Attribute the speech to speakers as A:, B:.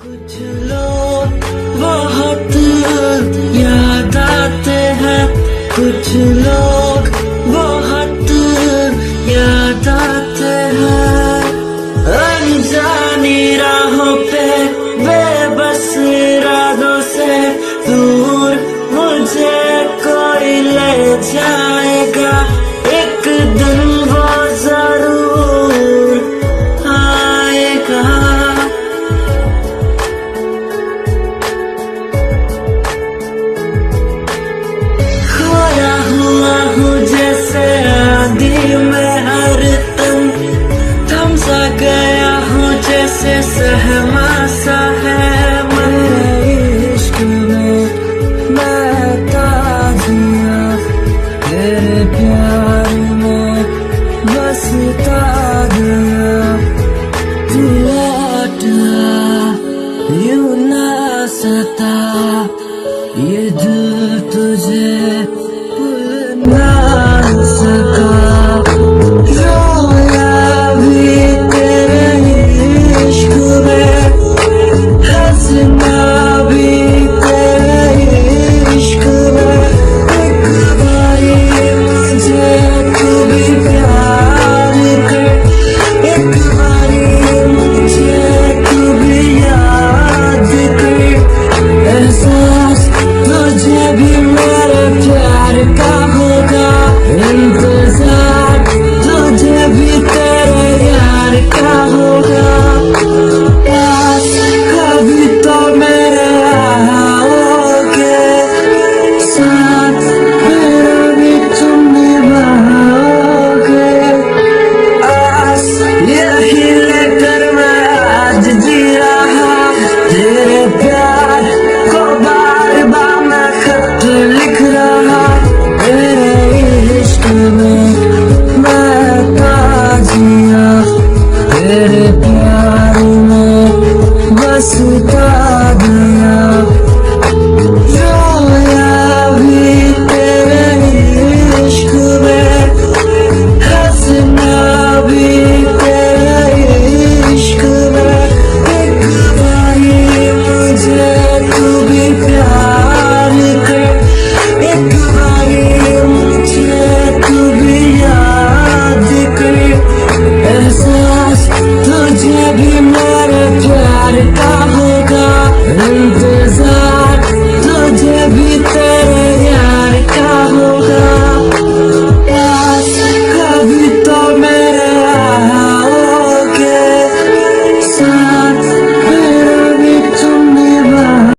A: कुछ लोग बहुत याद आते हैं, कुछ लोग बहुत याद आते हैं। अनजानी राहों पे बेबस इरादों से दूर मुझे कोई ले जाएगा, एक दिन वो जरूर आएगा। खोया हुआ हूँ जैसे आंधी में हर दम, थम सा गया हूँ जैसे सहमा सा है मन। इश्क में मैं ताजिया, तेरे प्यार में बसता गया। तू लौट आ, यूं ना सता, ये दिल तुझे भूल ना सका। रोया भी तेरे इश्क में, हंसना भी तेरे इश्क में। एक बारी मुझे तू भी प्यार कर, एक बारी मुझे तू भी याद कर। एहसास तुझे भी मेरे प्यार का होगा, इंतजार तुझे भी तेरे यार का होगा। पास कभी तो मेरे आओगे, साथ मेरा भी तुम निभाओगे। आस यही लेकर मैं आज जी रहा, तेरे प्यार को बार बार मैं खत लिख रहा। तेरे इश्क में मैं ताजिया, तेरे प्यार में बसता गया।